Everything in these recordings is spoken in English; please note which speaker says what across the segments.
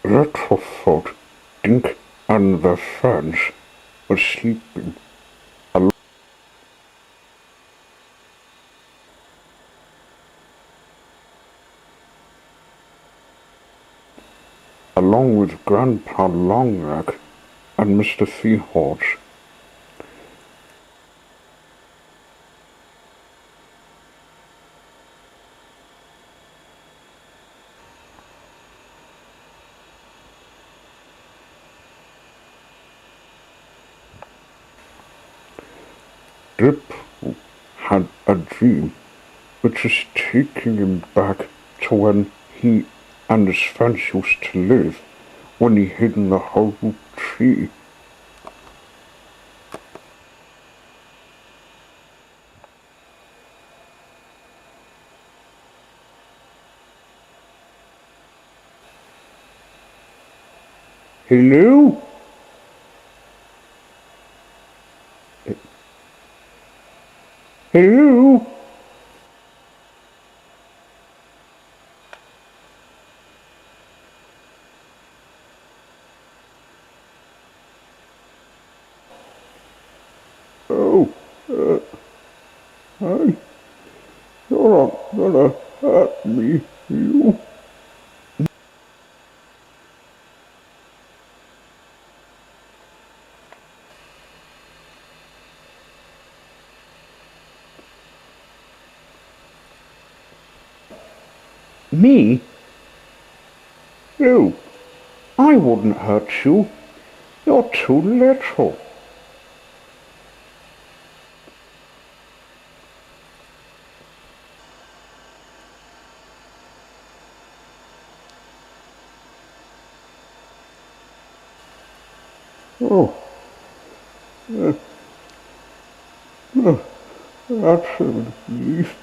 Speaker 1: Littlefoot, Dink, and the friends were sleeping along with Grandpa Longneck and Mr. Seahorse. Dip had a dream which was taking him back to when he and his friends used to live when he hid in the hollow tree. Hello? Hello? Oh, hi. You're not gonna hurt me, you? Me? No, I wouldn't hurt you. You're too little. Oh, that's a relief.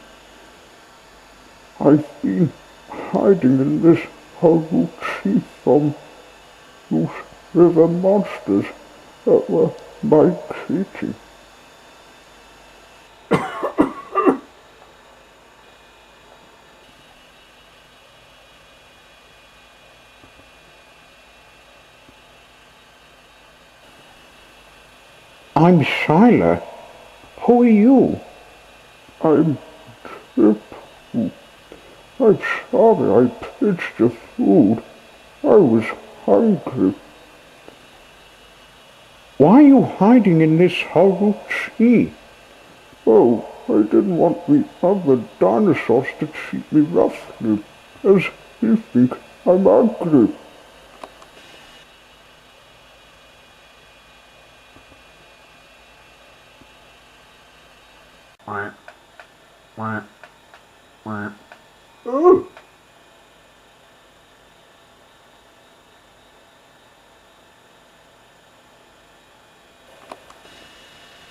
Speaker 1: I've been hiding in this hollow tree from those river monsters that were migrating. I'm Shyla. Who are you? I'm Trip. I'm sorry I pitched your food. I was hungry. Why are you hiding in this hollow tree? Oh, I didn't want the other dinosaurs to treat me roughly, as you think I'm ugly. Oh!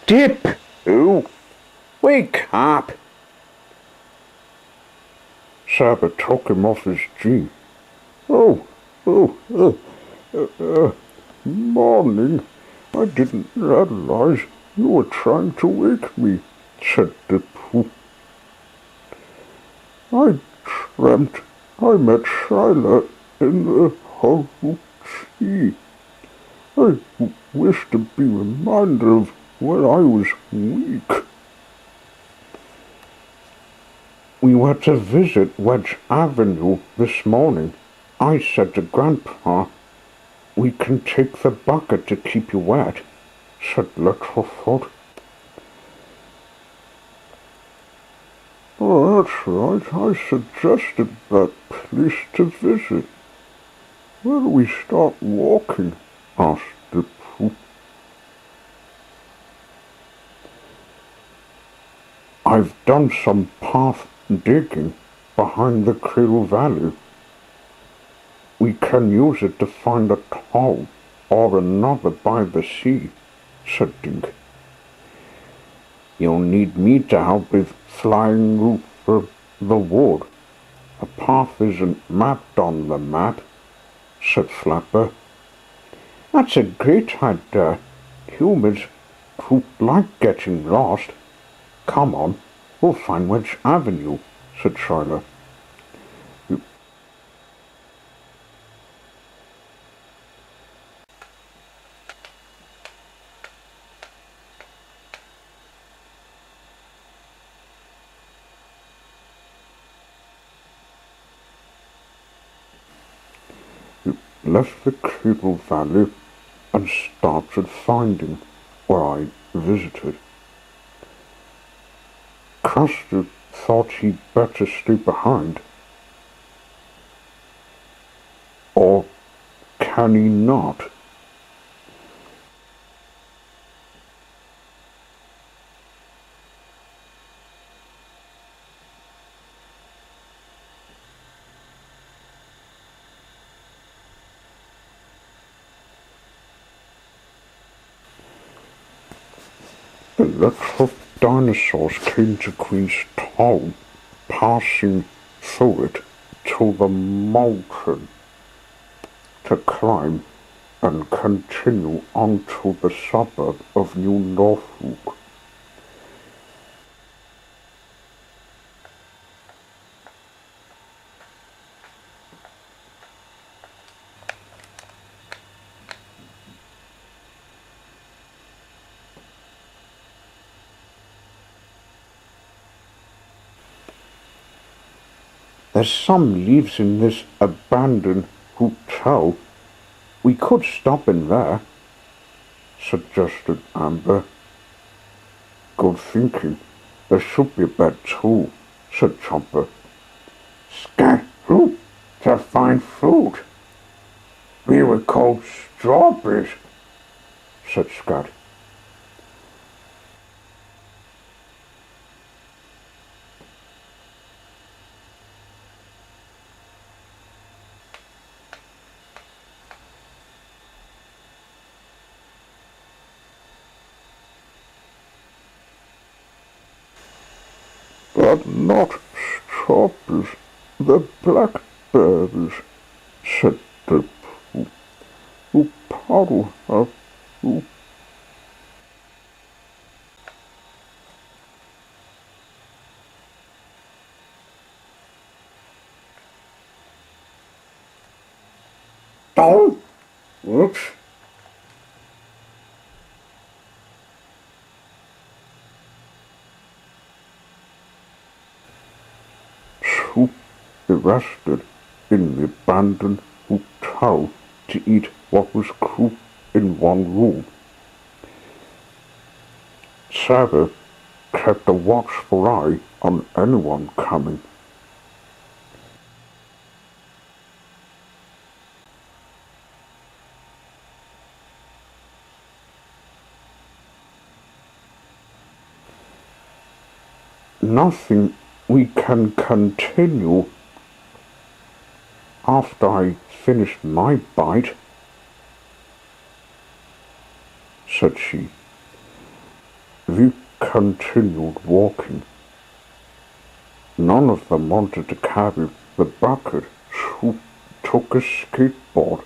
Speaker 1: Dip! Oh! Wake up! Saba took him off his dream. Oh, morning. I didn't realize you were trying to wake me, said Dip. I dreamt I met Shyla in the hollow tree. I wish to be reminded of when I was weak. We were to visit Wedge Avenue this morning. I said to Grandpa, we can take the bucket to keep you wet, said Littlefoot. Oh, that's right. I suggested that place to visit. Where do we start walking? Asked the Pooh. I've done some path digging behind the Krill Valley. We can use it to find a toll or another by the sea, said Dink. You'll need me to help with flying through the wood. A path isn't mapped on the map, said Flapper. That's a great idea. Humans who like getting lost. Come on, we'll find Wedge Avenue, said Shyla. left the cable valley and started finding where I visited. Custer thought he'd better stay behind. Or can he not? The little dinosaurs came to Queen's Town, passing through it to the mountain to climb and continue on to the suburb of New Norfolk. There's some leaves in this abandoned hotel. We could stop in there, suggested Amber. Good thinking. There should be a bed too, said Chomper. Scat fruit to find fruit. We were called strawberries, said Scat. But not strawberries, the blackberries, said Dip. Who puddle of who. Oh, whoops. Who arrested in the abandoned hotel to eat what was cooked in one room. Sarah kept a watchful eye on anyone coming. Nothing. We can continue after I finish my bite, said she. We continued walking. None of them wanted to carry the bucket, who took a skateboard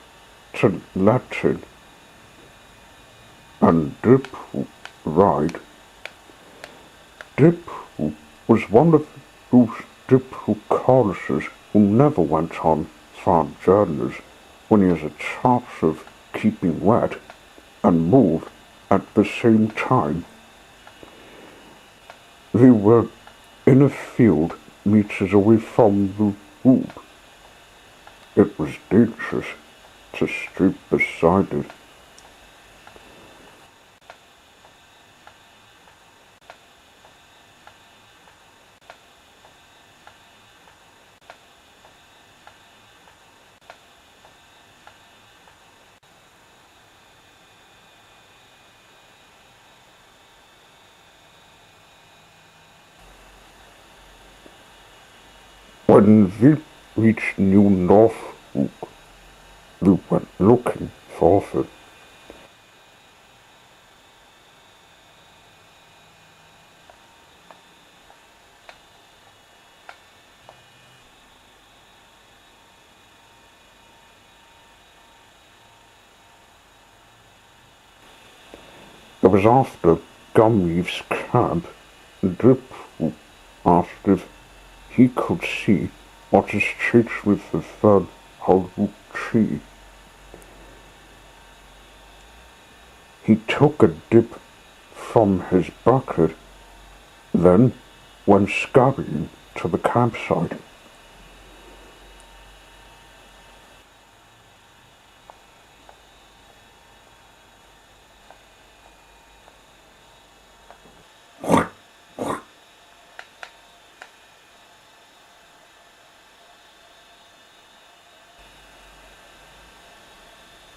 Speaker 1: to Latin and Dip ride. Dip was one of those diplocaluses who never went on far journeys when he has a chance of keeping wet and move at the same time. They were in a field meters away from the wood. It was dangerous to stay beside it. When we reached New Norfolk, we went looking for it. It was after Gumleaf's camp, and Drip asked if he could see what is changed with the third hollow tree. He took a dip from his bucket, then went scurrying to the campsite.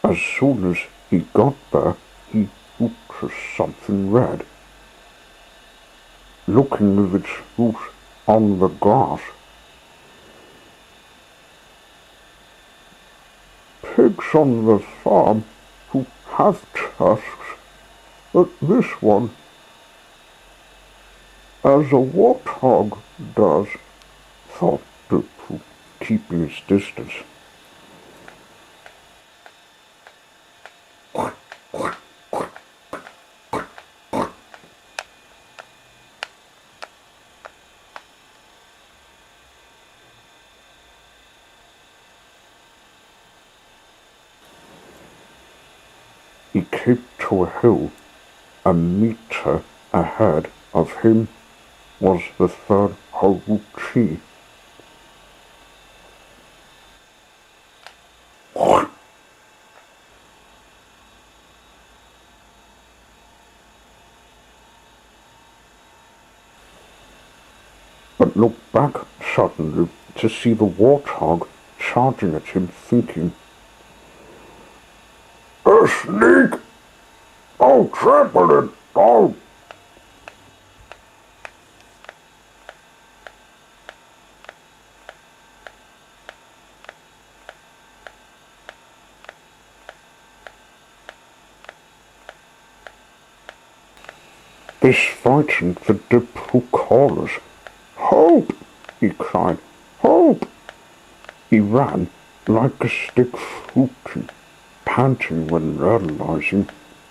Speaker 1: As soon as he got there, he looked at something red. Looking at its root on the grass, pigs on the farm who have tusks, but this one, as a warthog does, thought to keeping his distance. He came to a hill. A meter ahead of him was the third Haruchi. But looked back suddenly to see the warthog charging at him, thinking, "A snake! I'll trample it down!" This frightened the Diplocaurus. "Help!" he cried. "Help!" He ran like a stick floating, panting when realizing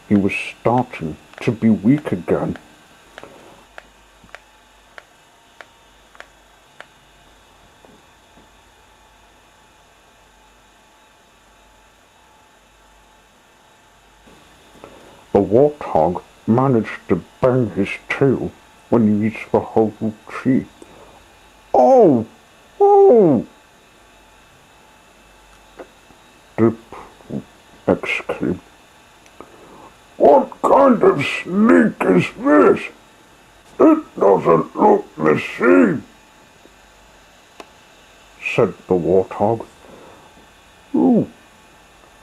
Speaker 1: he was starting to be weak again. The warthog managed to bang his tail when he reached the whole tree. "Oh! Oh!" Dip exclaimed. "What kind of snake is this? It doesn't look the same," said the warthog. "Oh,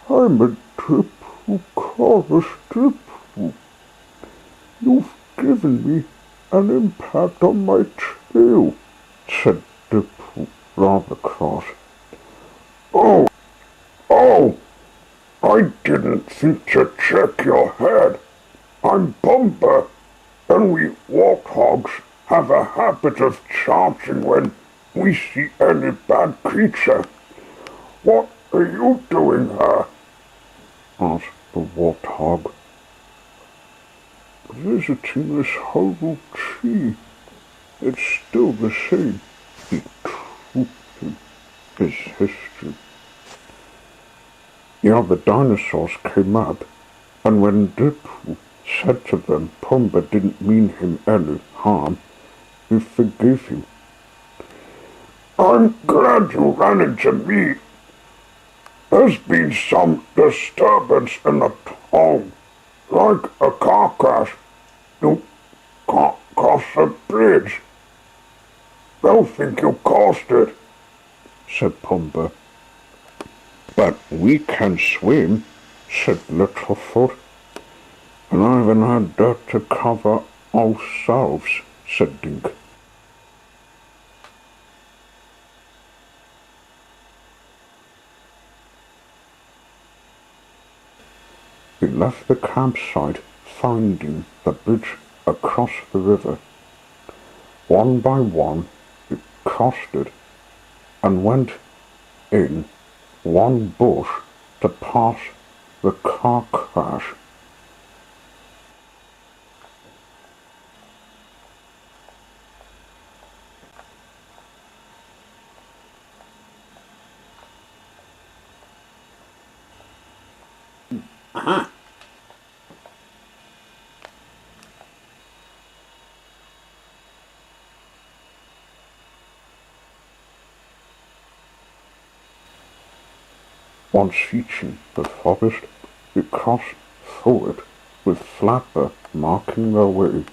Speaker 1: I'm a Diplocaurus Diplo. You've given me an impact on my tail," said Diplo, rather cross. "Oh, oh! I didn't think to check your head. I'm Pumbaa, and we warthogs have a habit of charging when we see any bad creature. What are you doing here?" asked the warthog. "Visiting this horrible tree. It's still the same," he told him his history. The other dinosaurs came up, and when Diplo said to them Pumbaa didn't mean him any harm, they forgave him. "I'm glad you ran into me. There's been some disturbance in the town, like a car crash. You can't cross the bridge. They'll think you caused it," said Pumbaa. "But we can swim," said Littlefoot. "And I haven't had dirt to cover ourselves," said Dink. They left the campsite, finding the bridge across the river. One by one, they crossed it and went in one bush to pass the car crash. Aha! Once reaching the forest, they crossed through it, with Flapper marking their way.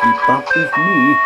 Speaker 1: "Keep up with me,"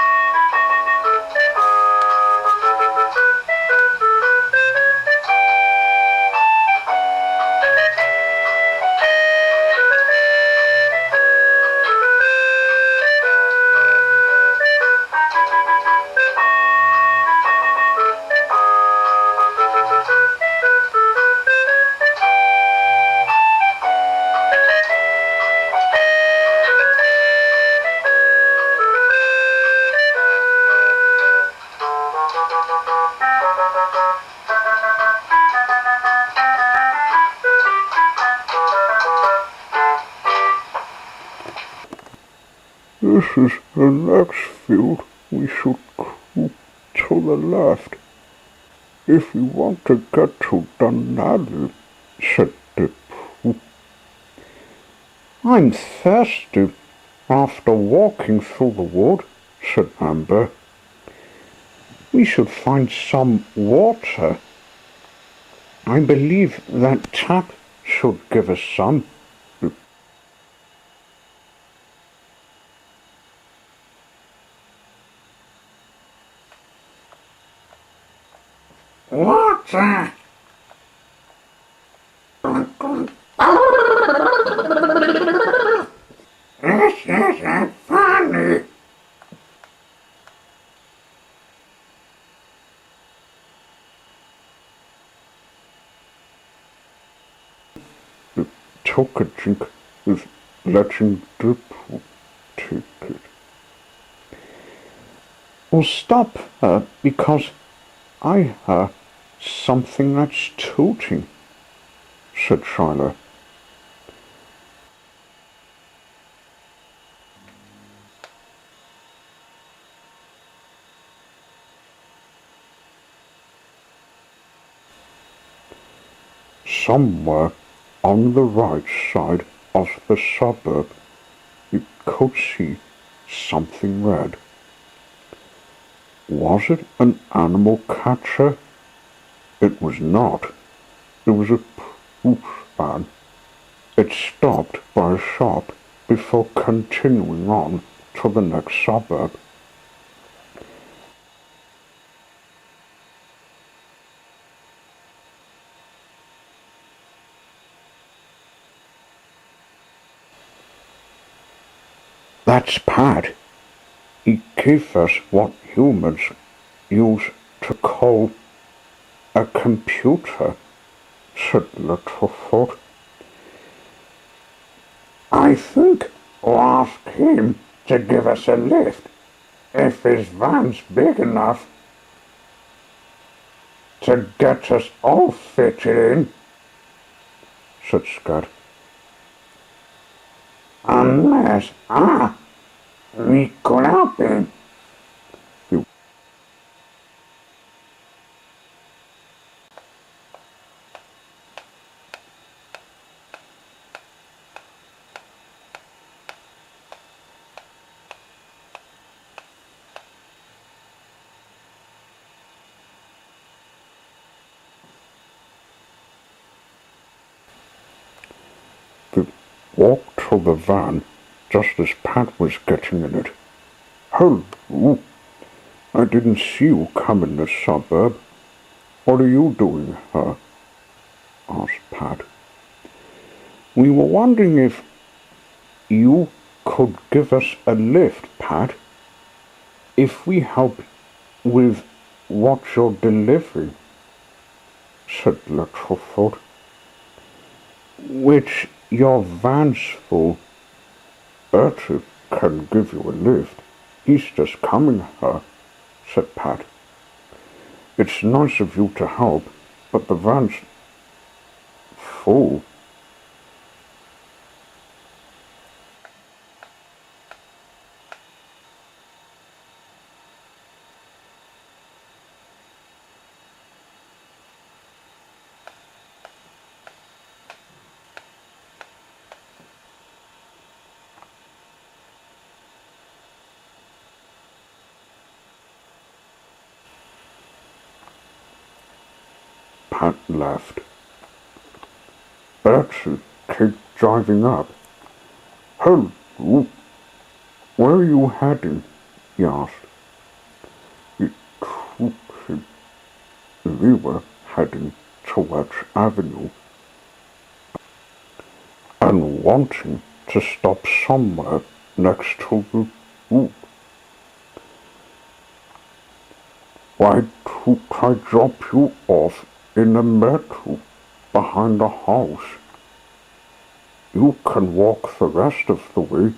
Speaker 1: is the next field. We should keep to the left. If we want to get to Dunalley, said Dip. I'm thirsty after walking through the wood, said Amber. We should find some water. I believe that tap should give us some. Water! This isn't funny. Took a drink with letting Dip take it. Well, stop, because I heard something that's tooting, said Shiloh. Somewhere on the right side of the suburb, you could see something red. Was it an animal catcher? It was not. It was a push van. It stopped by a shop before continuing on to the next suburb. That's Pat. He gave us what humans use to call a computer, said Littlefoot. I think we'll ask him to give us a lift if his van's big enough to get us all fitted in, said Scud. Unless, we could help him. They walked to the van just as Pat was getting in it. Hello, I didn't see you come in the suburb. What are you doing here? Asked Pat. We were wondering if you could give us a lift, Pat, if we help with what you're delivering, said Littlefoot. Which your van's full. Bertie can give you a lift. He's just coming here, said Pat. It's nice of you to help, but the van's full. Pat laughed. Bertie kept driving up. Hello, where are you heading? He asked. It took him. We were heading to Wedge Avenue and wanting to stop somewhere next to the wood. Why don't I drop you off in the meadow behind the house? You can walk the rest of the way.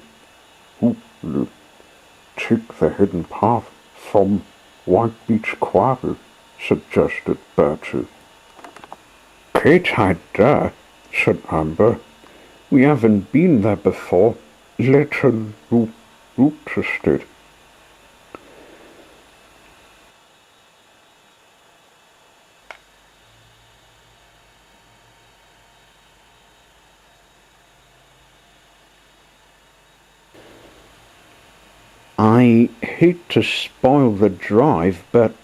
Speaker 1: Take the hidden path from White Beach Quarry, suggested Bertie. Great idea, said Amber. We haven't been there before. Little interested. I hate to spoil the drive, but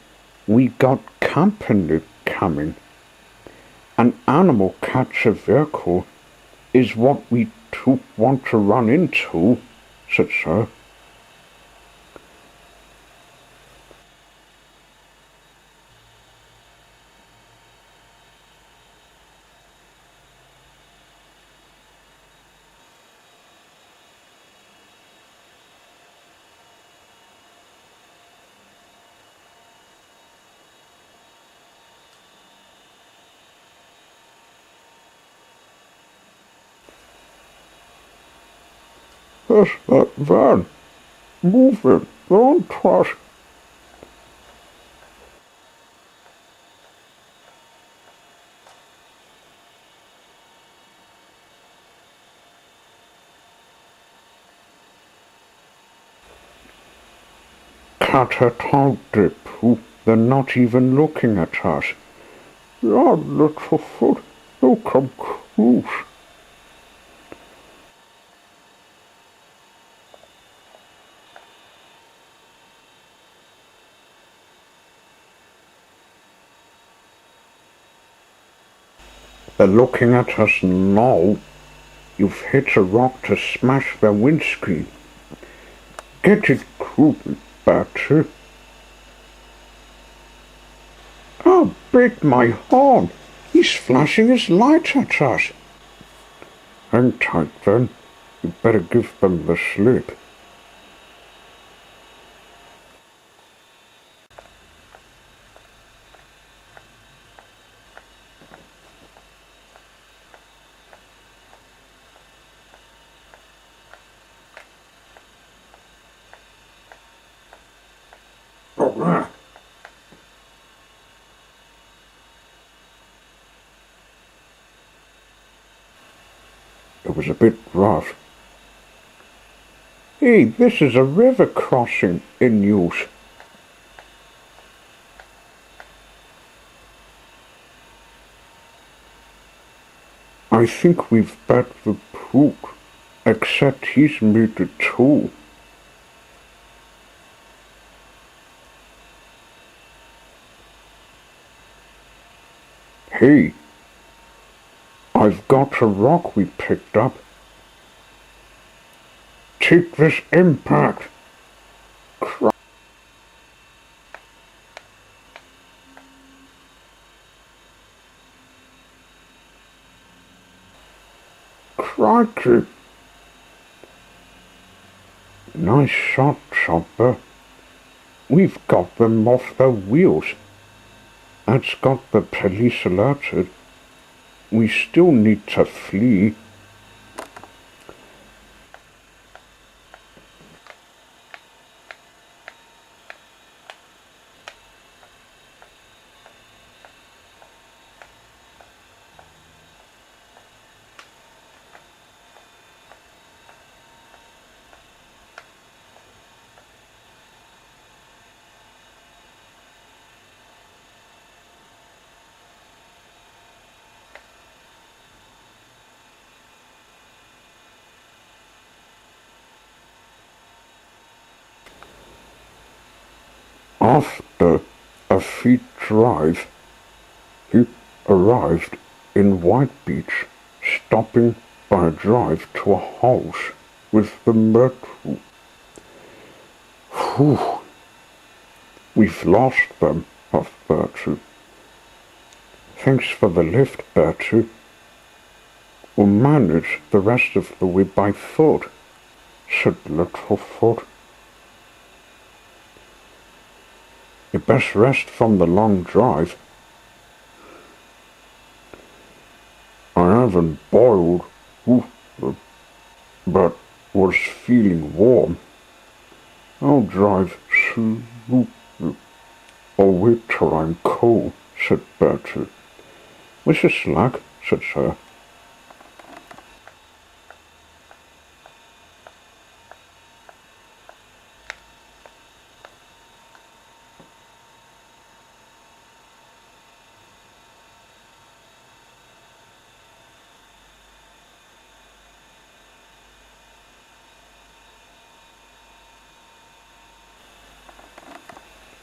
Speaker 1: we got company coming. An animal catcher vehicle is what we don't want to run into, said Sir. There's that van. Move it, don't trust. Cut it out, Pooh. They're not even looking at us. Your little foot, you come close. They're looking at us now. You've hit a rock to smash their windscreen. Get it moving, Bertie. Oh, bit my horn. He's flashing his light at us. Hang tight then. You better give them the slip. It was a bit rough. Hey, this is a river crossing in use. I think we've bet the poop, except he's made it too. Hey, I've got a rock we picked up. Take this impact. Crikey. Nice shot, Chopper. We've got them off their wheels. That's got the police alerted. We still need to flee. After a feet drive, he arrived in White Beach, stopping by a drive to a house with the myrtle. Whew. We've lost them, puffed Bertie. Thanks for the lift, Bertie. We'll manage the rest of the way by foot, said Littlefoot. You best rest from the long drive. I haven't boiled, but was feeling warm. I'll drive slow, or wait till I'm cold, said Bertie. Wish a slack, said Sir.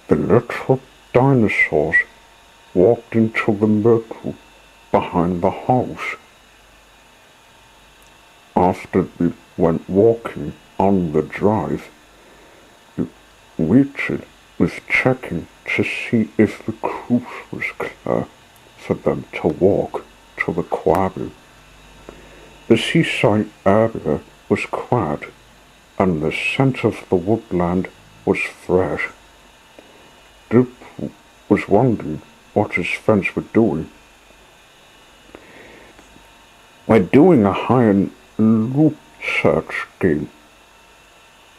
Speaker 1: The little dinosaurs walked into the myrtle behind the house. After they went walking on the drive, Richard was checking to see if the course was clear for them to walk to the quarry. The seaside area was quiet, and the scent of the woodland was fresh. Dripple was wondering what his friends were doing. "We're doing a hide and loop search game.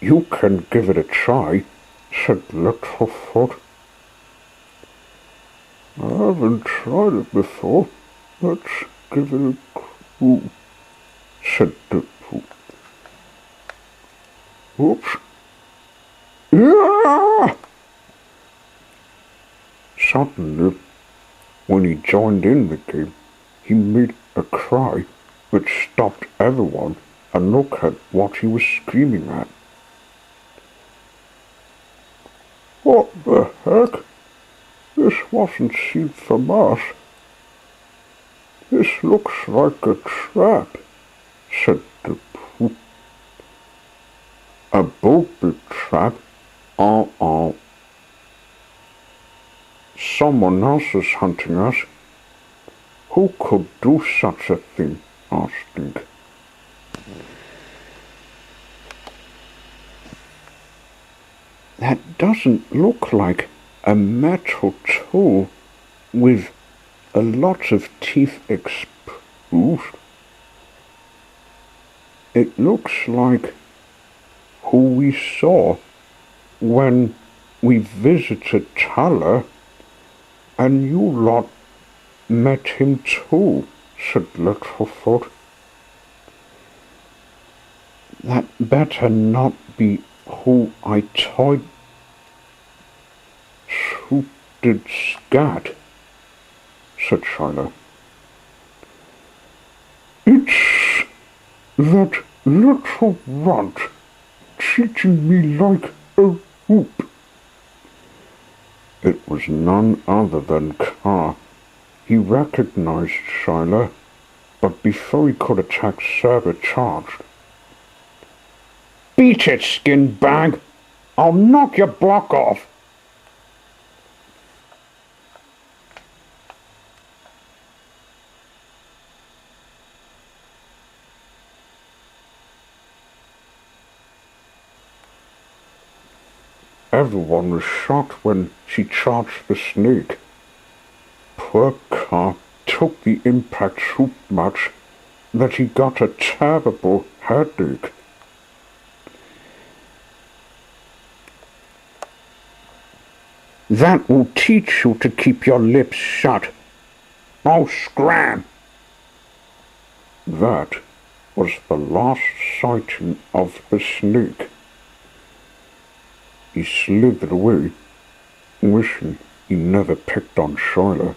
Speaker 1: You can give it a try," said Littlefoot. "I haven't tried it before. Let's give it a go," said Dripple. "Oops. Yeah!" Suddenly, when he joined in the game, he made a cry which stopped everyone and looked at what he was screaming at. "What the heck? This wasn't seen from us. This looks like a trap," said the Pooh. "A booby trap? Uh-oh. Someone else is hunting us. Who could do such a thing?" asked Dink. "That doesn't look like a metal tool with a lot of teeth exposed. It looks like who we saw when we visited Tyler, and you lot met him too," said Littlefoot. "That better not be who I told shooted Scat," said Shiloh. "It's that little runt treating me like a whoop." It was none other than Carr. He recognized Shiloh, but before he could attack, Sarah charged. "Beat it, skin bag! I'll knock your block off!" Everyone was shocked when she charged the snake. Poor Carr took the impact so much that he got a terrible headache. "That will teach you to keep your lips shut. Oh, scram!" That was the last sighting of the snake. He slithered away, wishing he never picked on Shiloh.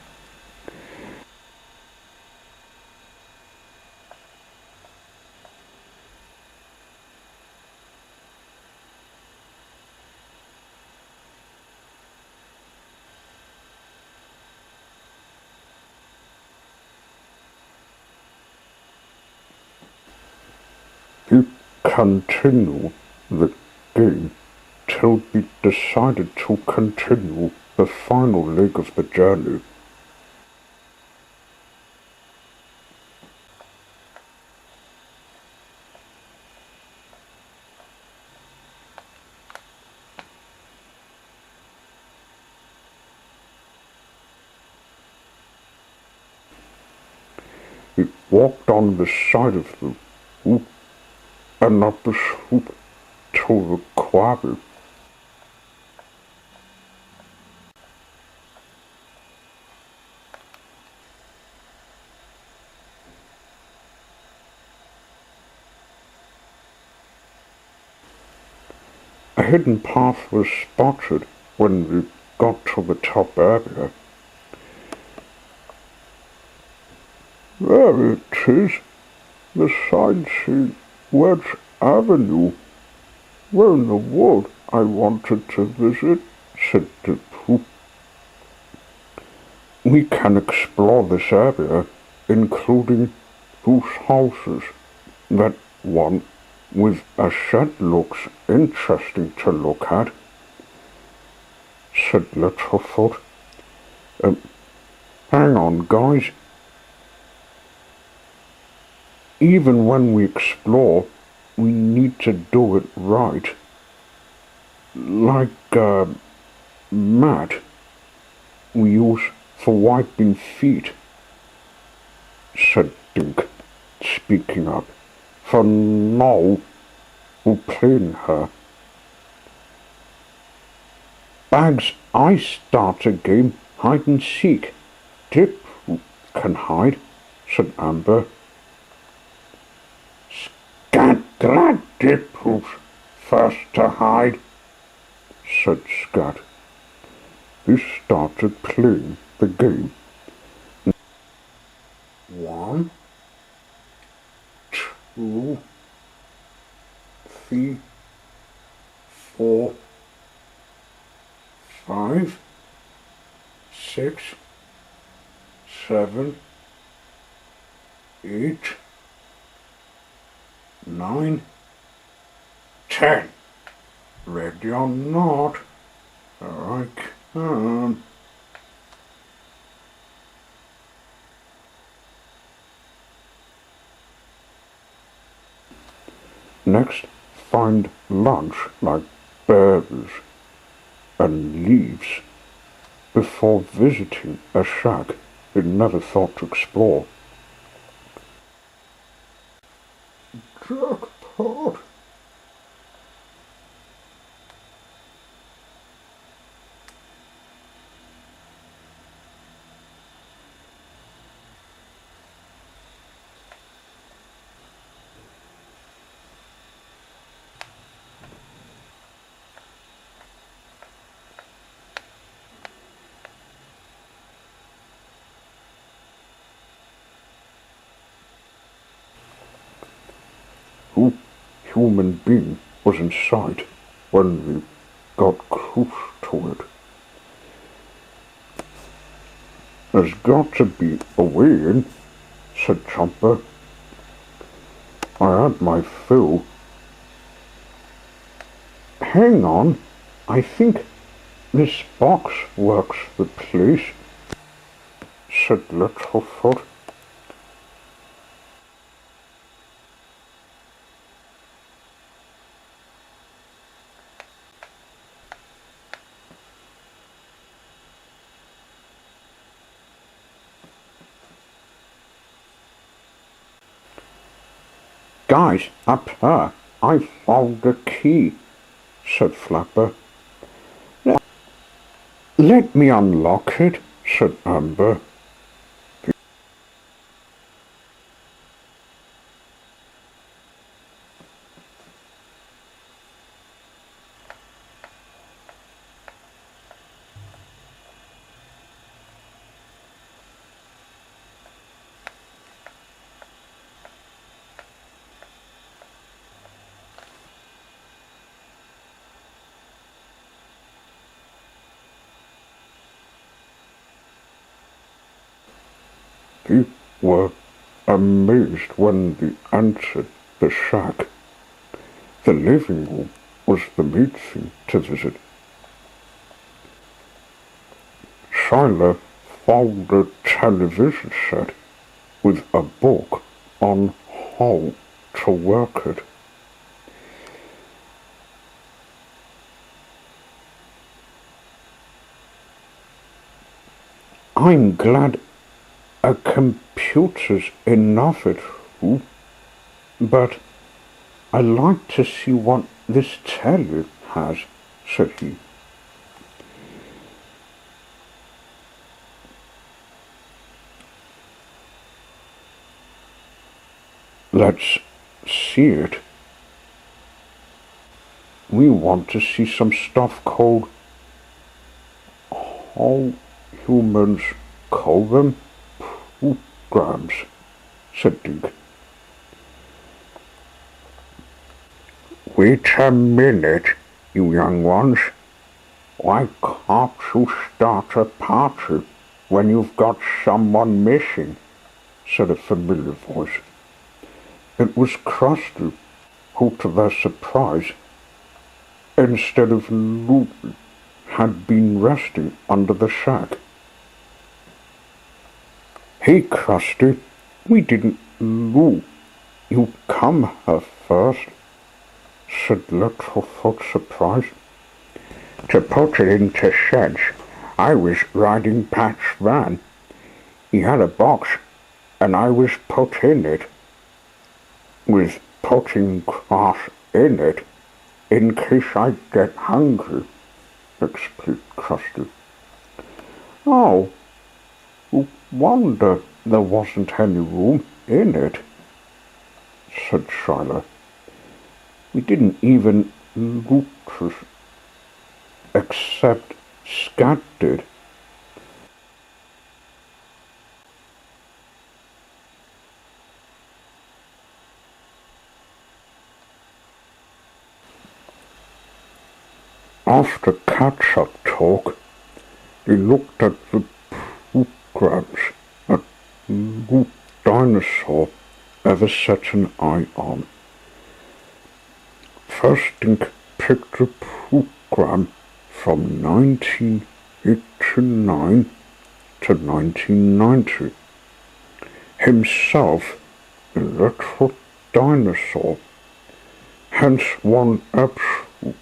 Speaker 1: He continued the game till he decided to continue the final leg of the journey. He walked on the side of the hoop and up the swoop to the quarry. A hidden path was spotted when we got to the top area. "There it is, the sign saying Wedge Avenue. We're in the wood I wanted to visit," said Dip. We can explore this area, including whose houses. That one with a shed looks interesting to look at, said Littlefoot. Hang on, guys. Even when we explore, we need to do it right. Like a mat we use for wiping feet, said Dink, speaking up. For now, we'll play her. Bags, I start a game, hide and seek. Dip can hide, said Amber. Scat glad Dip who's first to hide, said Scat. He started playing the game. 1, 2, 3, 4, 5, 6, 7, 8, 9, 10. Ready or not, I come. Next, find lunch like berries and leaves before visiting a shack you never thought to explore. Jackpot! Who human being was in sight when we got close to it? There's got to be a way in, said Chomper. I had my fill. Hang on, I think this box works the place, said Littlefoot. Guys, up here, I found the key, said Flapper. Let me unlock it, said Amber. They were amazed when they entered the shack. The living room was the main thing to visit. Shyla found a television set with a book on how to work it. I'm glad a computer's enough it, but I like to see what this telly has, said he. Let's see it. We want to see some stuff called how humans call them programs, said Dink. Wait a minute, you young ones, Why can't you start a party when you've got someone missing? Said a familiar voice. It was Krusty, who, to their surprise, instead of Louie, had been resting under the shack. Hey, Krusty, we didn't know you'd come here first, said Littlefoot, surprised. To put it into sense, I was riding Pat's van. He had a box, and I was put in it, with putting grass in it, in case I'd get hungry, explained Krusty. Oh, wonder there wasn't any room in it, said Shiloh. We didn't even look except Scat did. After catch-up talk, they looked at the programs that no dinosaur ever set an eye on. First Dink picked a program from 1989 to 1990. Himself a little dinosaur. Hence one episode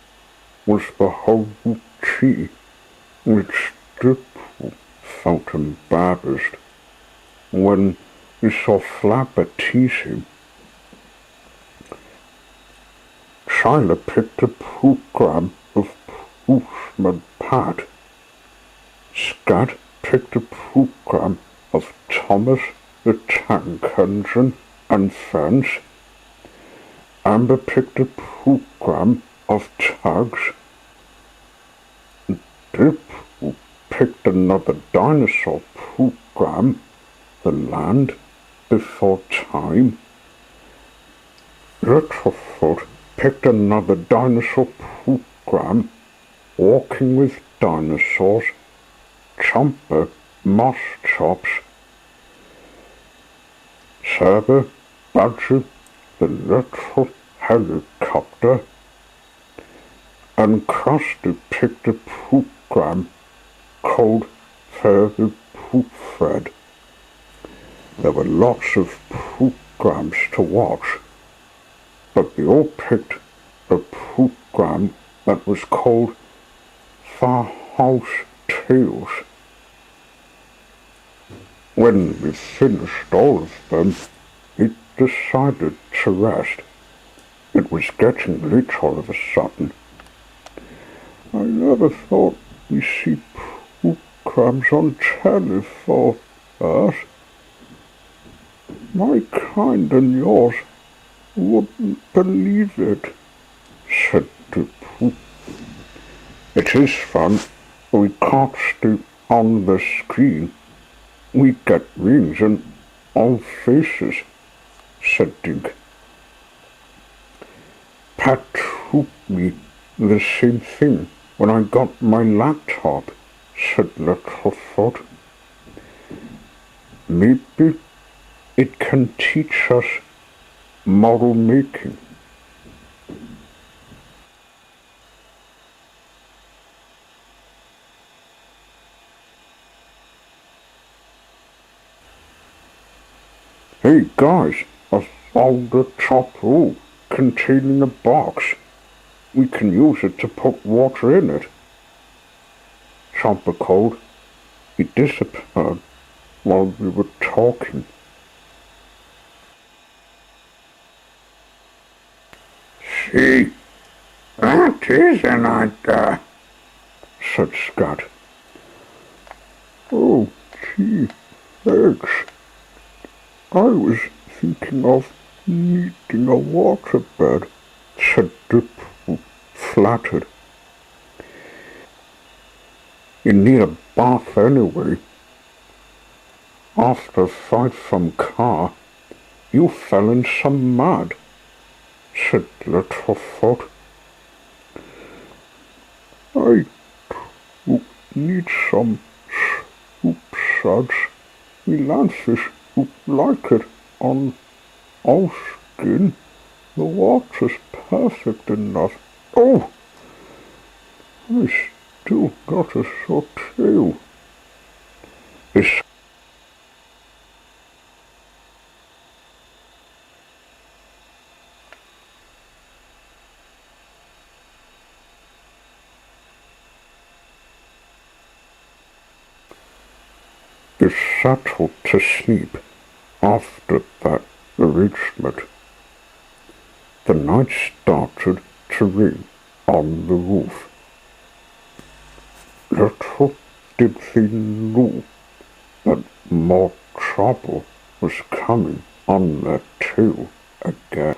Speaker 1: was the Haruchi, which Dipple felt embarrassed when he saw Flapper tease him. Shiloh picked a program of Postman Pat. Scat picked a program of Thomas the Tank Engine and Fence. Amber picked a program of Tags. Dip picked another dinosaur program, The Land Before Time. Littlefoot picked another dinosaur program, Walking with Dinosaurs. Chomper, Moss Chops. Saber, Badger, the Little Helicopter, and Krusty picked a program called Further Proofread. There were lots of programs to watch, but they all picked a program that was called Farhouse Tales. When we finished all of them, we decided to rest. It was getting late all of a sudden. I never thought we'd see programs on telly for us. My kind and yours wouldn't believe it, said Dipple. It is fun, but we can't stay on the screen. We get rings and all faces, said Dink. Pat told me the same thing when I got my laptop, said Littlefoot. Maybe it can teach us model making. Hey guys, I found a top roll containing a box. We can use it to put water in it. Chomper called. He disappeared while we were talking. See, that is an idea, said Scat. Oh, gee, thanks. I was thinking of needing a waterbed, said Dipple, flattered. You need a bath anyway. After a fight from Car, you fell in some mud, said Littlefoot. I need some soup suds. We landfish would like it on our skin. The water's perfect enough. Oh! I still got a sore tail. It's settled to sleep after that arrangement. The night started to rain on the roof. Little did they know that more trouble was coming on their tail again.